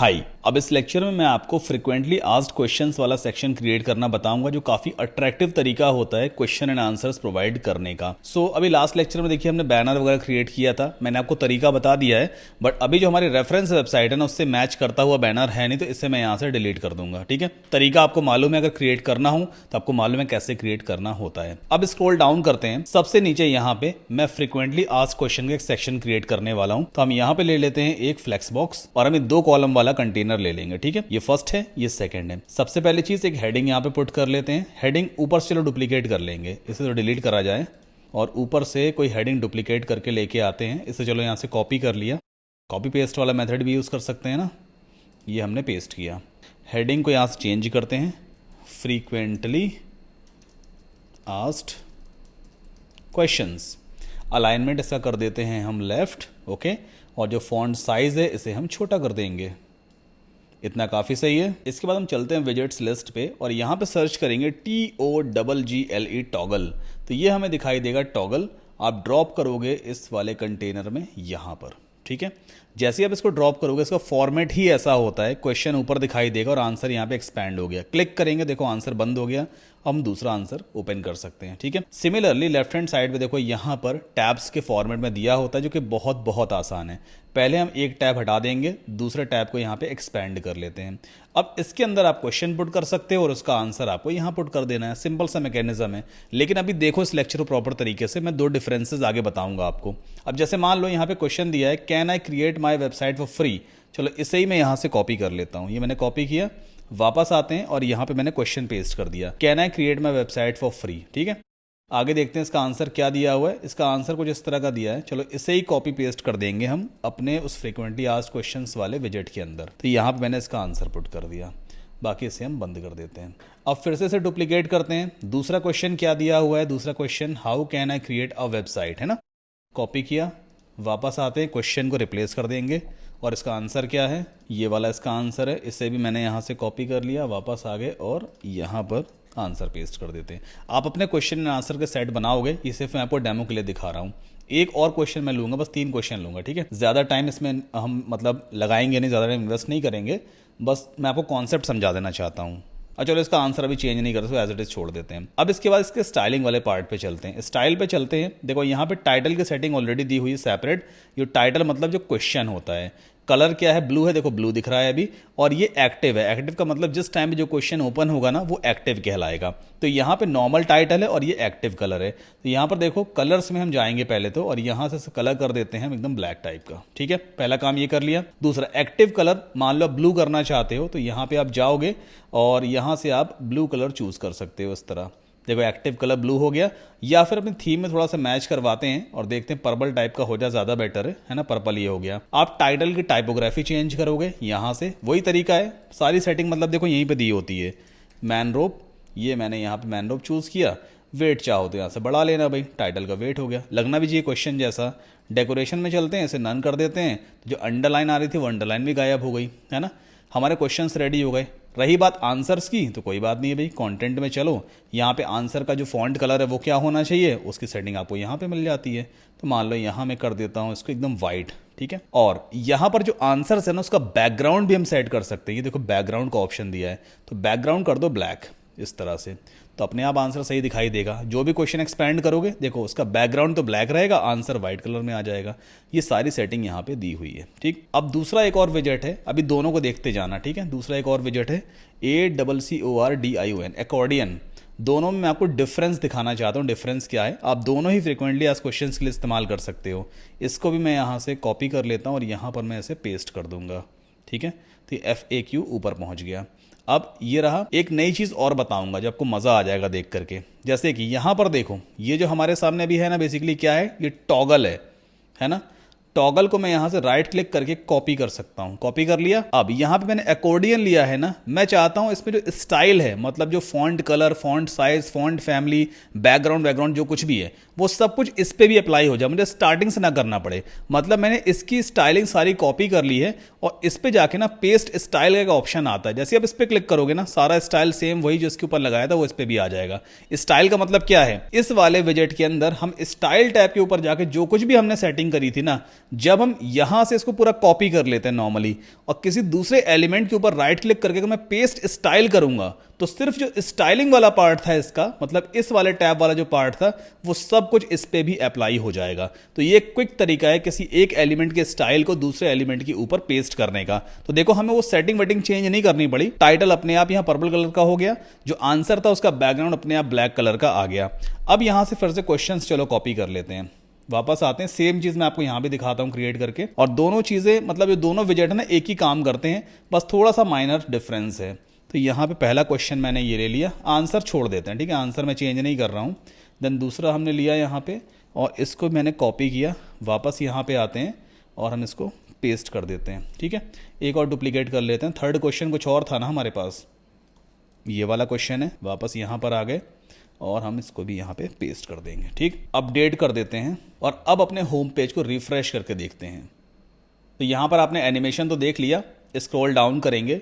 हाय, अब इस लेक्चर में मैं आपको फ्रिक्वेंटली आस्क्ड क्वेश्चंस वाला सेक्शन क्रिएट करना बताऊंगा जो काफी अट्रैक्टिव तरीका होता है क्वेश्चन एंड आंसर्स प्रोवाइड करने का। अभी लास्ट लेक्चर में देखिए हमने बैनर वगैरह क्रिएट किया था, मैंने आपको तरीका बता दिया है, बट अभी जो हमारी रेफरेंस वेबसाइट है ना उससे मैच करता हुआ बैनर है नहीं, तो इससे मैं यहाँ से डिलीट कर दूंगा। ठीक है, तरीका आपको मालूम है, अगर क्रिएट करना हो तो आपको मालूम है कैसे क्रिएट करना होता है। अब स्क्रॉल डाउन करते हैं, सबसे नीचे यहाँ पे मैं फ्रिक्वेंटली आस्क्ड क्वेश्चन का एक सेक्शन क्रिएट करने वाला हूँ। तो हम यहाँ पे ले लेते हैं एक फ्लेक्स बॉक्स और हम 2 कॉलम वाला कंटेनर ले लेंगे। ठीक है, ये फर्स्ट है, ये सेकंड है। सबसे पहली चीज एक हेडिंग यहाँ पे पुट कर लेते हैं। हेडिंग ऊपर से चलो डुप्लीकेट कर लेंगे, इसे तो डिलीट करा जाए और ऊपर से कोई हेडिंग डुप्लीकेट करके लेके आते हैं। इसे चलो यहाँ से कॉपी कर लिया, कॉपी पेस्ट वाला मेथड भी यूज कर सकते हैं ना। ये हमने पेस्ट किया। हेडिंग को यहाँ से चेंज करते हैं, फ्रीक्वेंटली आस्क्ड क्वेश्चंस। अलाइनमेंट इसका कर देते हैं हम लेफ्ट, ओके। और जो फॉन्ट साइज है इसे हम छोटा कर देंगे, इतना काफ़ी सही है। इसके बाद हम चलते हैं विजेट्स लिस्ट पे और यहाँ पे सर्च करेंगे TOGGLE टॉगल। तो ये हमें दिखाई देगा टॉगल। आप ड्रॉप करोगे इस वाले कंटेनर में यहाँ पर। ठीक है, जैसे ही आप इसको ड्रॉप करोगे इसका फॉर्मेट ही ऐसा होता है, क्वेश्चन ऊपर दिखाई देगा और आंसर यहाँ पे एक्सपैंड हो गया। क्लिक करेंगे, देखो आंसर बंद हो गया। हम दूसरा आंसर ओपन कर सकते हैं। ठीक है, सिमिलरली लेफ्ट हैंड साइड पे देखो यहाँ पर टैब्स के फॉर्मेट में दिया होता है, जो कि बहुत बहुत आसान है। पहले हम एक टैब हटा देंगे, दूसरे टैब को यहाँ पे एक्सपैंड कर लेते हैं। अब इसके अंदर आप क्वेश्चन पुट कर सकते हो और उसका आंसर आपको यहाँ पुट कर देना है। सिंपल सा मैकेनिज्म है, लेकिन अभी देखो इस लेक्चर को प्रॉपर तरीके से, मैं 2 डिफरेंसेस आगे बताऊंगा आपको। अब जैसे मान लो यहाँ पे क्वेश्चन दिया है, can I create my website for free. चलो इसे ही मैं यहाँ से कॉपी कर लेता हूँ। ये मैंने कॉपी किया, वापस आते हैं और यहाँ पे मैंने क्वेश्चन पेस्ट कर दिया, can I create my website for free. ठीक है, आगे देखते हैं इसका आंसर क्या दिया हुआ है। इसका आंसर कुछ इस तरह का दिया है। चलो इसे ही कॉपी पेस्ट कर देंगे हम अपने उस फ्रीक्वेंटली आस्क्ड क्वेश्चंस वाले विजेट के अंदर। तो यहाँ पे मैंने इसका आंसर पुट कर दिया, बाकी इसे हम बंद कर देते हैं। अब फिर से इसे डुप्लीकेट करते हैं। दूसरा क्वेश्चन क्या दिया हुआ है, दूसरा question how can I create a website, है ना। कॉपी किया, वापस आते हैं, क्वेश्चन को रिप्लेस कर देंगे और इसका आंसर क्या है, ये वाला इसका आंसर है। इसे भी मैंने यहाँ से कॉपी कर लिया, वापस आ गए और यहाँ पर आंसर पेस्ट कर देते हैं। आप अपने क्वेश्चन एंड आंसर के सेट बनाओगे, ये सिर्फ मैं आपको डेमो के लिए दिखा रहा हूँ। एक और क्वेश्चन मैं लूँगा, बस 3 क्वेश्चन लूँगा। ठीक है, ज़्यादा टाइम इसमें हम मतलब लगाएंगे नहीं, ज़्यादा टाइम इन्वेस्ट नहीं करेंगे, बस मैं आपको कॉन्सेप्ट समझा देना चाहता हूँ। चलो इसका आंसर अभी चेंज नहीं करते, एज इट इज छोड़ देते हैं। अब इसके बाद इसके स्टाइलिंग वाले पार्ट पे चलते हैं। स्टाइल पे चलते हैं, देखो यहाँ पे टाइटल की सेटिंग ऑलरेडी दी हुई है सेपरेट। ये टाइटल मतलब जो क्वेश्चन होता है, कलर क्या है, ब्लू है, देखो ब्लू दिख रहा है अभी। और ये एक्टिव है, एक्टिव का मतलब जिस टाइम पे जो क्वेश्चन ओपन होगा ना वो एक्टिव कहलाएगा। तो यहाँ पे नॉर्मल टाइटल है और ये एक्टिव कलर है। तो यहाँ पर देखो कलर्स में हम जाएंगे पहले तो, और यहाँ से कलर कर देते हैं हम एकदम ब्लैक टाइप का। ठीक है, पहला काम ये कर लिया। दूसरा एक्टिव कलर, मान लो ब्लू करना चाहते हो तो यहाँ पे आप जाओगे और यहाँ से आप ब्लू कलर चूज कर सकते हो। इस तरह देखो एक्टिव कलर ब्लू हो गया। या फिर अपनी थीम में थोड़ा सा मैच करवाते हैं और देखते हैं पर्पल टाइप का हो जाए, ज़्यादा बेटर है ना। पर्पल ये हो गया। आप टाइटल की टाइपोग्राफी चेंज करोगे यहाँ से, वही तरीका है। सारी सेटिंग मतलब देखो यहीं पे दी होती है। मैन रोप, ये मैंने यहाँ पे मैन रोप चूज़ किया। वेट चाहो तो यहाँ से बढ़ा लेना भाई, टाइटल का वेट हो गया, लगना भी चाहिए क्वेश्चन जैसा। डेकोरेशन में चलते हैं, इसे नन कर देते हैं। जो अंडरलाइन आ रही थी वो अंडरलाइन भी गायब हो गई, है ना। हमारे क्वेश्चंस रेडी हो गए। रही बात आंसर्स की, तो कोई बात नहीं है भाई, कंटेंट में चलो। यहाँ पे आंसर का जो फॉन्ट कलर है वो क्या होना चाहिए, उसकी सेटिंग आपको यहाँ पे मिल जाती है। तो मान लो यहाँ मैं कर देता हूँ इसको एकदम वाइट। ठीक है, और यहाँ पर जो आंसर्स है ना उसका बैकग्राउंड भी हम सेट कर सकते हैं। ये देखो बैकग्राउंड का ऑप्शन दिया है, तो बैकग्राउंड कर दो ब्लैक इस तरह से, तो अपने आप आंसर सही दिखाई देगा। जो भी क्वेश्चन एक्सपैंड करोगे देखो उसका बैकग्राउंड तो ब्लैक रहेगा, आंसर व्हाइट कलर में आ जाएगा। ये सारी सेटिंग यहाँ पे दी हुई है। ठीक, अब दूसरा एक और विजेट है, अभी दोनों को देखते जाना। ठीक है, दूसरा एक और विजेट है ACCORDION, एकॉर्डियन। दोनों में मैं आपको डिफरेंस दिखाना चाहता हूँ। डिफरेंस क्या है, आप दोनों ही फ्रिक्वेंटली आस्क्ड क्वेश्चंस के लिए इस्तेमाल कर सकते हो। इसको भी मैं यहाँ से कॉपी कर लेता हूँ और यहाँ पर मैं इसे पेस्ट कर दूंगा। ठीक है, तो FAQ ऊपर पहुँच गया। अब ये रहा, एक नई चीज़ और बताऊंगा जो आपको मज़ा आ जाएगा देख करके। जैसे कि यहाँ पर देखो, ये जो हमारे सामने अभी है ना, बेसिकली क्या है, ये टॉगल है ना। टॉगल को मैं यहाँ से राइट क्लिक करके कॉपी कर सकता हूँ। कॉपी कर लिया। अब यहाँ पे मैंने एकॉर्डियन लिया है ना, मैं चाहता हूँ इसमें जो स्टाइल है, मतलब जो font colour, font size, font family, background जो कुछ भी है वो सब कुछ इस पे भी अप्लाई हो जाए, मुझे स्टार्टिंग से ना करना पड़े। मतलब मैंने इसकी स्टाइलिंग सारी कॉपी कर ली है और इस पे जाके ना पेस्ट स्टाइल का ऑप्शन आता है। जैसे आप इस पे क्लिक करोगे ना, सारा स्टाइल सेम वही जो इसके ऊपर लगाया था वो इस पे भी आ जाएगा। स्टाइल का मतलब क्या है, इस वाले विजेट के अंदर हम स्टाइल टैब के ऊपर जाके जो कुछ भी हमने सेटिंग करी थी ना जब हम यहां से इसको पूरा कॉपी कर लेते हैं नॉर्मली और किसी दूसरे एलिमेंट के ऊपर राइट क्लिक करके अगर मैं पेस्ट स्टाइल करूंगा तो सिर्फ जो स्टाइलिंग वाला पार्ट था इसका, मतलब इस वाले टैब वाला जो पार्ट था, वो सब कुछ इस पे भी अप्लाई हो जाएगा। तो ये क्विक तरीका है किसी एक एलिमेंट के स्टाइल को दूसरे एलिमेंट के ऊपर पेस्ट करने का। तो देखो हमें वो सेटिंग वेटिंग चेंज नहीं करनी पड़ी। टाइटल अपने आप यहां पर्पल कलर का हो गया, जो आंसर था उसका बैकग्राउंड अपने आप ब्लैक कलर का आ गया। अब यहां से फिर से क्वेश्चन चलो कॉपी कर लेते हैं, वापस आते हैं। सेम चीज मैं आपको यहां भी दिखाता हूं क्रिएट करके, और दोनों चीजें मतलब ये दोनों विजेट है ना एक ही काम करते हैं, बस थोड़ा सा माइनर डिफरेंस है। तो यहाँ पे पहला क्वेश्चन मैंने ये ले लिया, आंसर छोड़ देते हैं, ठीक है, आंसर मैं चेंज नहीं कर रहा हूँ। देन दूसरा हमने लिया यहाँ पे और इसको मैंने कॉपी किया, वापस यहाँ पे आते हैं और हम इसको पेस्ट कर देते हैं, ठीक है। एक और डुप्लीकेट कर लेते हैं। थर्ड क्वेश्चन कुछ और था ना हमारे पास, ये वाला क्वेश्चन है, वापस यहाँ पर आ गए और हम इसको भी यहाँ पे पेस्ट कर देंगे, ठीक। अपडेट कर देते हैं और अब अपने होम पेज को रिफ्रेश करके देखते हैं। तो यहाँ पर आपने एनिमेशन तो देख लिया, स्क्रॉल डाउन करेंगे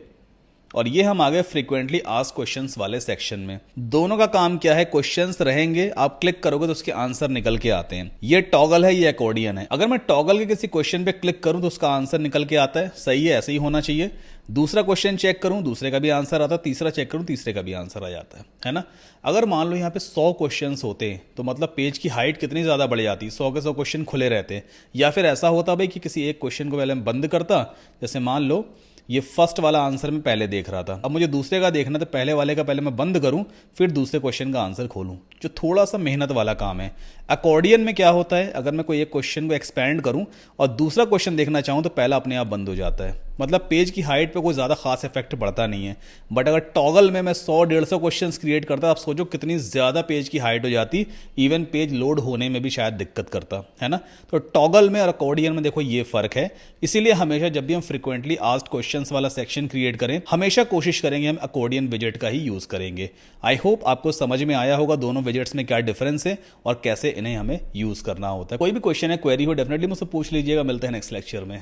और ये हम आ गए फ्रीक्वेंटली आस्क्ड क्वेश्चंस वाले सेक्शन में। दोनों का काम क्या है, क्वेश्चंस रहेंगे, आप क्लिक करोगे तो उसके आंसर निकल के आते हैं। ये टॉगल है, ये अकॉर्डियन है। अगर मैं टॉगल के किसी क्वेश्चन पे क्लिक करूं तो उसका आंसर निकल के आता है, सही है, ऐसे ही होना चाहिए। दूसरा क्वेश्चन चेक करूं, दूसरे का भी आंसर आता है, तीसरा चेक करूं, तीसरे का भी आंसर आ जाता है ना। अगर मान लो यहाँ पे 100 क्वेश्चंस होते तो मतलब पेज की हाइट कितनी ज्यादा बढ़ जाती, 100 के 100 क्वेश्चन खुले रहते। या फिर ऐसा होता भाई कि किसी एक क्वेश्चन को पहले मैं बंद करता, जैसे मान लो ये फर्स्ट वाला आंसर मैं पहले देख रहा था, अब मुझे दूसरे का देखना, तो पहले वाले का पहले मैं बंद करूं फिर दूसरे क्वेश्चन का आंसर खोलूं, जो थोड़ा सा मेहनत वाला काम है। अकॉर्डियन में क्या होता है, अगर मैं कोई एक क्वेश्चन को एक्सपेंड करूं और दूसरा क्वेश्चन देखना चाहूं तो पहला अपने आप बंद हो जाता है, मतलब पेज की हाइट पे कोई ज़्यादा खास इफेक्ट पड़ता नहीं है। बट अगर टॉगल में मैं 100-150 क्वेश्चंस क्रिएट करता, आप सोचो कितनी ज़्यादा पेज की हाइट हो जाती, इवन पेज लोड होने में भी शायद दिक्कत करता है ना। तो टॉगल में और अकॉर्डियन में देखो ये फ़र्क है। इसीलिए हमेशा जब भी हम फ्रीक्वेंटली आस्क्ड क्वेश्चंस वाला सेक्शन क्रिएट करें, हमेशा कोशिश करेंगे हम अकॉर्डियन विजेट का ही यूज़ करेंगे। आई होप आपको समझ में आया होगा दोनों विजेट्स में क्या डिफरेंस है और कैसे इन्हें हमें यूज़ करना होता है। कोई भी क्वेश्चन है, क्वेरी हो, डेफिनेटली मुझसे पूछ लीजिएगा। मिलते हैं नेक्स्ट लेक्चर में।